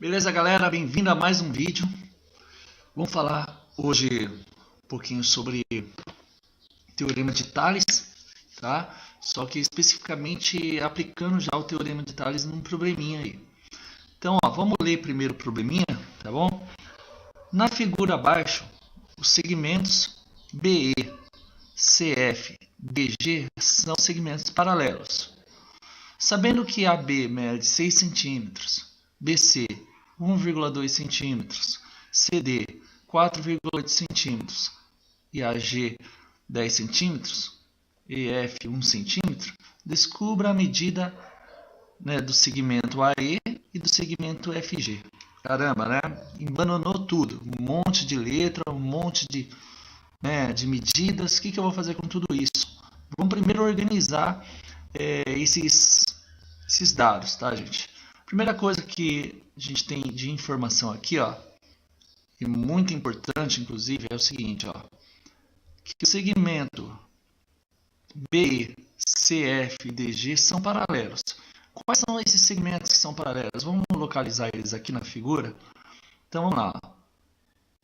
Beleza, galera? Bem-vindo a mais um vídeo. Vamos falar hoje um pouquinho sobre Teorema de Tales, tá? Só que especificamente aplicando já o Teorema de Tales num probleminha aí. Então, vamos ler primeiro o probleminha, tá bom? Na figura abaixo, os segmentos BE, CF, DG são segmentos paralelos. Sabendo que AB mede 6 cm, BC 1,2 cm, CD 4,8 cm e AG 10 cm, EF 1 cm, descubra a medida, do segmento AE e do segmento FG. Caramba, né? Embananou tudo. Um monte de letra, um monte de medidas. O que eu vou fazer com tudo isso? Vamos primeiro organizar esses dados, tá, gente? Primeira coisa que a gente tem de informação aqui, e muito importante, inclusive, é o seguinte, que o segmento BE, CF e DG são paralelos. Quais são esses segmentos que são paralelos? Vamos localizar eles aqui na figura. Então, vamos lá.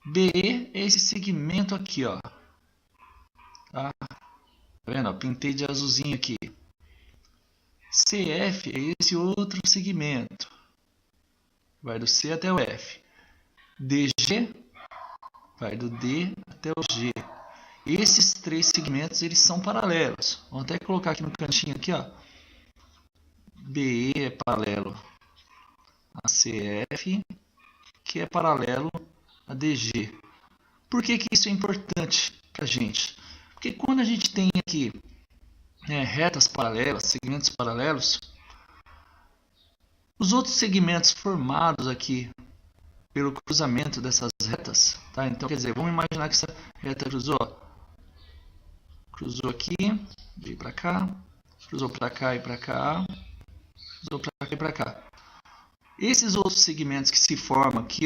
BE é esse segmento aqui, Tá vendo? Pintei de azulzinho aqui. CF é esse outro segmento. Vai do C até o F. DG vai do D até o G. Esses três segmentos eles são paralelos. Vamos até colocar aqui no cantinho aqui, BE é paralelo a CF, que é paralelo a DG. Por que isso é importante para a gente? Porque quando a gente tem aqui retas paralelas, segmentos paralelos, os outros segmentos formados aqui pelo cruzamento dessas retas, tá? Então, quer dizer, vamos imaginar que essa reta cruzou aqui, veio para cá, cruzou para cá e para cá, cruzou para cá e para cá. Esses outros segmentos que se formam aqui,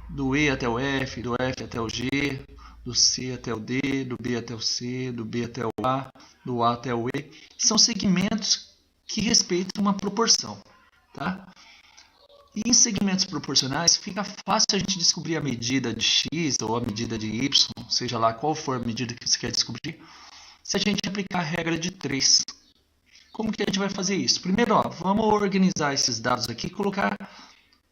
do E até o F, do F até o G, do C até o D, do B até o C, do B até o A, do A até o E, são segmentos que respeitam uma proporção, tá? E em segmentos proporcionais fica fácil a gente descobrir a medida de x ou a medida de y, seja lá qual for a medida que você quer descobrir, se a gente aplicar a regra de 3. Como que a gente vai fazer isso? Primeiro, vamos organizar esses dados aqui, colocar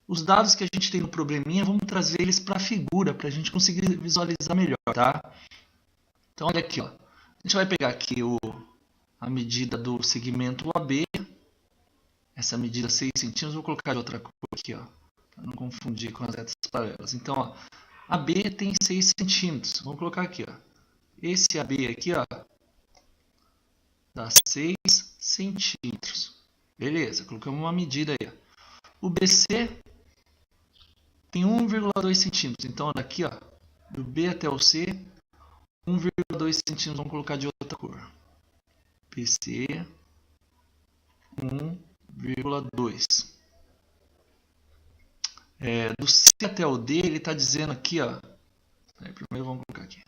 os dados que a gente tem no probleminha, vamos trazer eles para a figura, para a gente conseguir visualizar melhor, tá? Então, olha aqui, a gente vai pegar aqui a medida do segmento AB, essa medida 6 centímetros, vou colocar de outra cor aqui, para não confundir com as retas paralelas. Então, AB tem 6 centímetros, vamos colocar aqui, esse AB aqui, dá 6 centímetros. Beleza, colocamos uma medida aí. O BC tem 1,2 centímetros. Então, daqui, do B até o C, 1,2 centímetros. Vamos colocar de outra cor. BC, 1,2. Do C até o D, ele está dizendo aqui, primeiro vamos colocar aqui.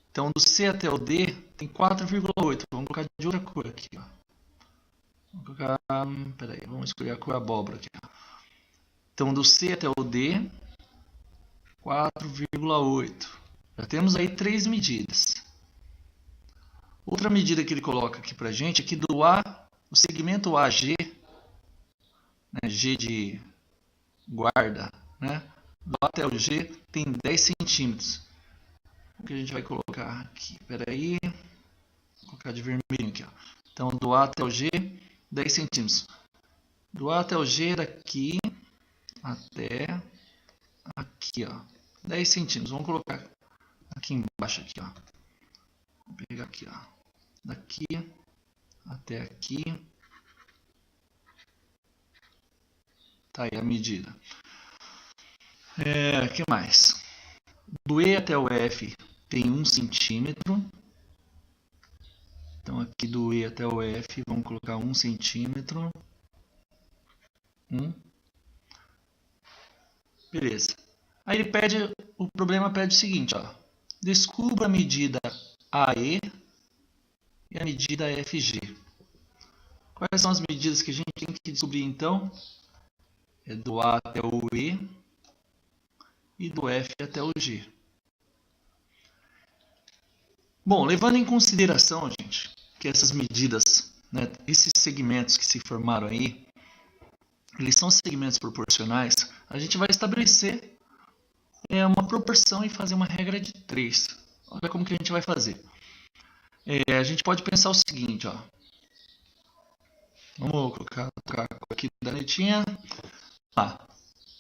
Então, do C até o D tem 4,8. Vamos colocar de outra cor aqui, Vamos colocar, vamos escolher a cor abóbora aqui, Então, do C até o D, 4,8. Já temos aí 3 medidas. Outra medida que ele coloca aqui pra gente é que do A, o segmento AG, G de guarda, do A até o G tem 10 centímetros. O que a gente vai colocar aqui? Vou colocar de vermelho aqui, Então, do A até o G, 10 centímetros. Do A até o G, daqui até aqui, 10 centímetros. Vamos colocar aqui embaixo, aqui, Vou pegar aqui, daqui até aqui. Tá aí a medida. Que mais? Do E até o F tem 1 centímetro. Então, aqui do E até o F, vamos colocar 1 centímetro. 1. Beleza. Aí o problema pede o seguinte, descubra a medida AE e a medida FG. Quais são as medidas que a gente tem que descobrir, então? é do A até o E e do F até o G. Bom, levando em consideração, gente, que essas medidas, né, esses segmentos que se formaram aí, eles são segmentos proporcionais, a gente vai estabelecer uma proporção e fazer uma regra de 3. Olha como que a gente vai fazer. A gente pode pensar o seguinte, ó. Vamos colocar aqui da netinha. A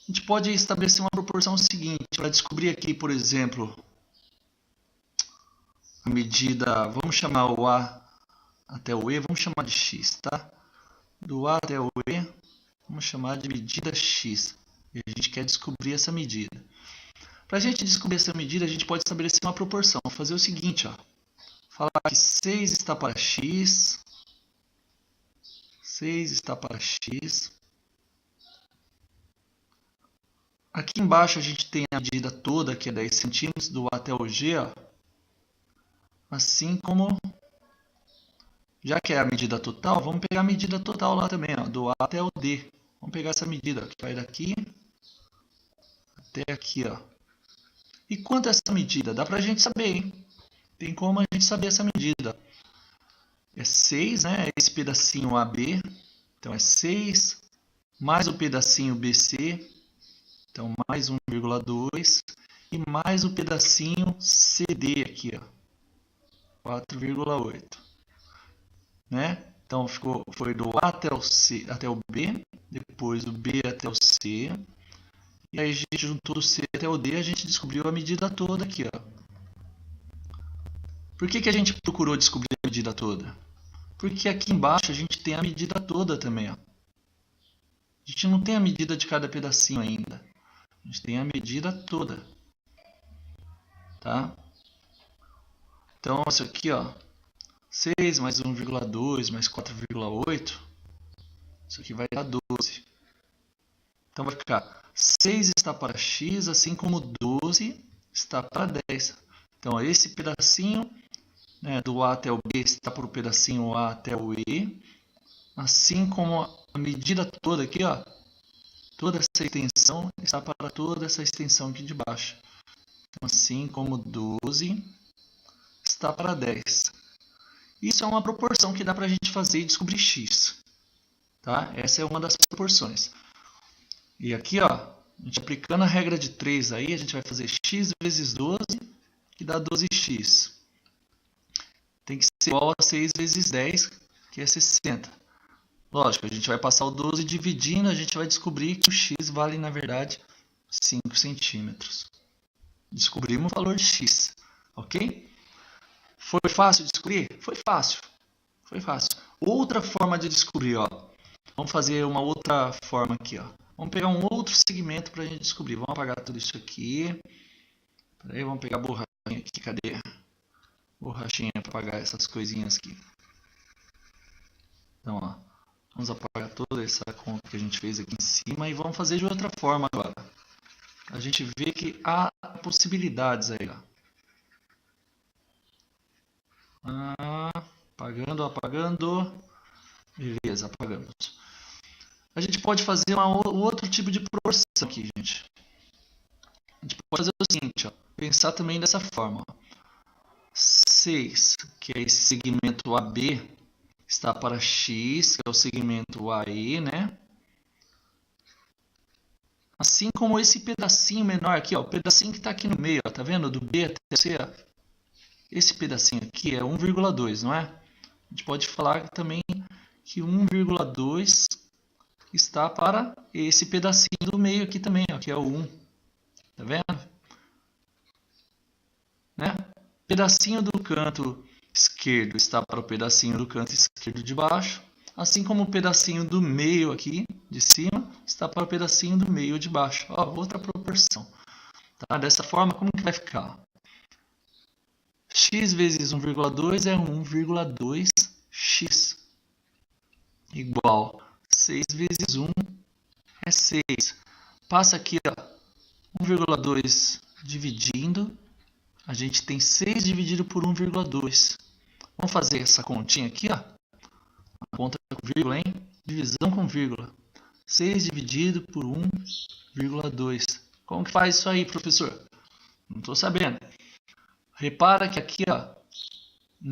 gente pode estabelecer uma proporção seguinte, para descobrir aqui, por exemplo, a medida, vamos chamar o A até o E, vamos chamar de X, tá? Do A até o E, vamos chamar de medida X. E a gente quer descobrir essa medida. Para a gente descobrir essa medida, a gente pode estabelecer uma proporção. Vou fazer o seguinte, ó. Falar que 6 está para X. 6 está para X. Aqui embaixo a gente tem a medida toda, que é 10 centímetros, do A até o G, ó. Assim como, já que é a medida total, vamos pegar a medida total lá também, ó, do A até o D. Vamos pegar essa medida, que vai daqui até aqui, ó. E quanto é essa medida? Dá pra gente saber, hein? Tem como a gente saber essa medida. É 6, né? Esse pedacinho AB, então é 6, mais o pedacinho BC, então mais 1,2, e mais o pedacinho CD aqui, ó. 4,8, né? Então foi do A até o C até o B, depois do B até o C, e aí a gente juntou do C até o D, a gente descobriu a medida toda aqui, ó. Por que a gente procurou descobrir a medida toda? Porque aqui embaixo a gente tem a medida toda também, ó. A gente não tem a medida de cada pedacinho ainda. A gente tem a medida toda, tá? Então, isso aqui, ó, 6 mais 1,2 mais 4,8, isso aqui vai dar 12. Então, vai ficar 6 está para X, assim como 12 está para 10. Então, esse pedacinho, né, do A até o B está para o pedacinho A até o E, assim como a medida toda aqui, ó, toda essa extensão está para toda essa extensão aqui de baixo. Então, assim como 12 está para 10. Isso é uma proporção que dá para a gente fazer e descobrir x. Tá? Essa é uma das proporções. E aqui, ó, a gente aplicando a regra de 3 aí, a gente vai fazer x vezes 12, que dá 12x. Tem que ser igual a 6 vezes 10, que é 60. Lógico, a gente vai passar o 12 dividindo, a gente vai descobrir que o x vale, na verdade, 5 centímetros. Descobrimos o valor de x, ok? Foi fácil descobrir? Foi fácil. Foi fácil. Outra forma de descobrir, ó. Vamos fazer uma outra forma aqui, ó. Vamos pegar um outro segmento para a gente descobrir. Vamos apagar tudo isso aqui. Peraí, vamos pegar a borrachinha aqui. Cadê? Borrachinha para apagar essas coisinhas aqui. Então, ó. Vamos apagar toda essa conta que a gente fez aqui em cima e vamos fazer de outra forma agora. A gente vê que há possibilidades aí, ó. Apagando, apagando. Beleza, apagamos. A gente pode fazer outro tipo de proporção aqui, gente. A gente pode fazer o seguinte, ó, pensar também dessa forma. Ó. 6, que é esse segmento AB, está para X, que é o segmento AE, né? Assim como esse pedacinho menor aqui, ó, o pedacinho que está aqui no meio, ó, tá vendo? Do B até C, ó. Esse pedacinho aqui é 1,2, não é? A gente pode falar também que 1,2 está para esse pedacinho do meio aqui também, ó, que é o 1. Tá vendo? Né? Pedacinho do canto esquerdo está para o pedacinho do canto esquerdo de baixo, assim como o pedacinho do meio aqui de cima está para o pedacinho do meio de baixo. Ó, outra proporção. Tá? Dessa forma, como que vai ficar? X vezes 1,2 é 1,2x igual 6 vezes 1 é 6. Passa aqui, ó, 1,2 dividindo, a gente tem 6 dividido por 1,2. Vamos fazer essa continha aqui, ó. A conta com vírgula, hein? Divisão com vírgula. 6 dividido por 1,2. Como que faz isso aí, professor? Não estou sabendo. Repara que aqui, ó,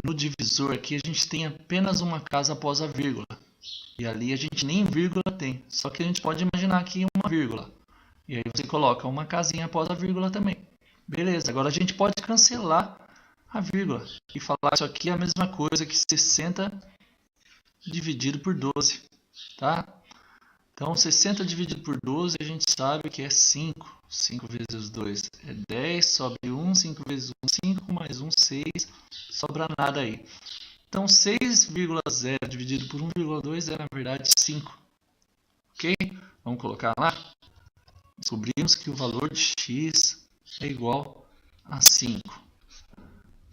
no divisor aqui, a gente tem apenas uma casa após a vírgula. E ali a gente nem vírgula tem. Só que a gente pode imaginar aqui uma vírgula. E aí você coloca uma casinha após a vírgula também. Beleza, agora a gente pode cancelar a vírgula e falar isso aqui é a mesma coisa que 60 dividido por 12, tá? Então 60 dividido por 12 a gente sabe que é 5. 5 vezes 2 é 10, sobe 1, 5 vezes 1, 5, mais 1, 6, sobra nada aí. Então 6,0 dividido por 1,2 é na verdade 5. Ok? Vamos colocar lá. Descobrimos que o valor de x é igual a 5.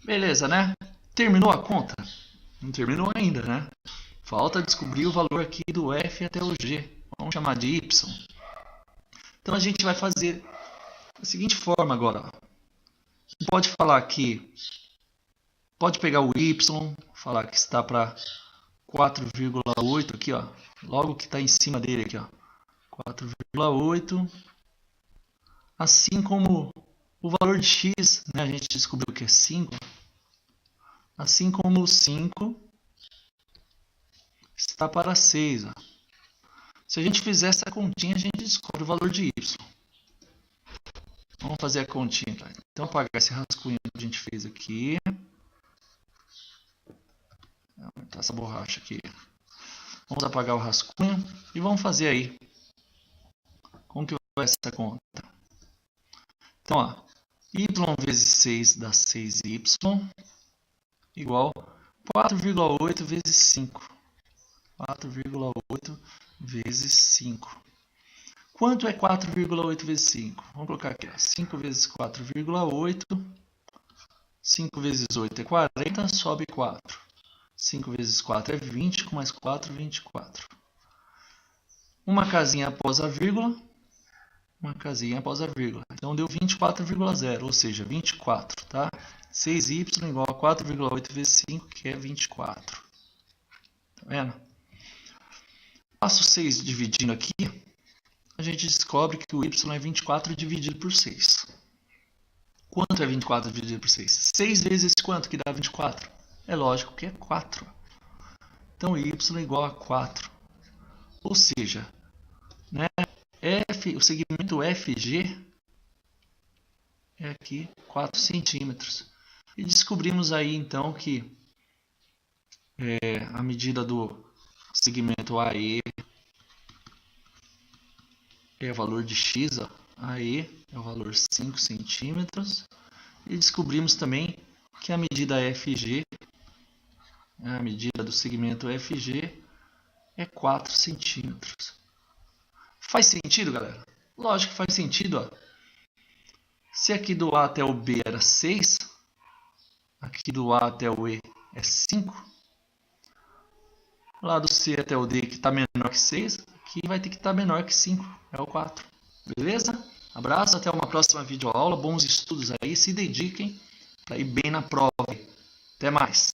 Beleza, né? Terminou a conta? Não terminou ainda, né? Falta descobrir o valor aqui do f até o g. Vamos chamar de y. Então a gente vai fazer da seguinte forma agora. Pode falar que... Pode pegar o y, falar que está para 4,8 aqui, ó. Logo que está em cima dele aqui, ó. 4,8. Assim como o valor de x, né, a gente descobriu que é 5. Assim como o 5 está para 6. Ó. Se a gente fizer essa continha, a gente descobre o valor de y. Vamos fazer a continha. Tá? Então, apagar esse rascunho que a gente fez aqui. Vou aumentar essa borracha aqui. Vamos apagar o rascunho e vamos fazer aí. Como que vai essa conta? Então, ó, y vezes 6 dá 6y igual 4,8 vezes 5. 4,8 vezes 5. Quanto é 4,8 vezes 5? Vamos colocar aqui, ó, 5 vezes 4,8. 5 vezes 8 é 40, sobe 4. 5 vezes 4 é 20, com mais 4, 24. Uma casinha após a vírgula. Uma casinha após a vírgula. Então deu 24,0, ou seja, 24, tá? 6y igual a 4,8 vezes 5, que é 24. Tá vendo? Passo 6 dividindo aqui, a gente descobre que o y é 24 dividido por 6. Quanto é 24 dividido por 6? 6 vezes quanto que dá 24? É lógico que é 4. Então y é igual a 4. Ou seja, né, o segmento FG é aqui 4 centímetros. E descobrimos aí então que a medida do segmento AE é o valor de x, ó. AE é o valor 5 centímetros. E descobrimos também que a medida FG, a medida do segmento FG, é 4 centímetros. Faz sentido, galera? Lógico que faz sentido. Ó. Se aqui do A até o B era 6, aqui do A até o E é 5, lá do C até o D, que está menor que 6, aqui vai ter que estar menor que 5, é o 4. Beleza? Abraço, até uma próxima videoaula. Bons estudos aí, se dediquem para ir bem na prova. Até mais!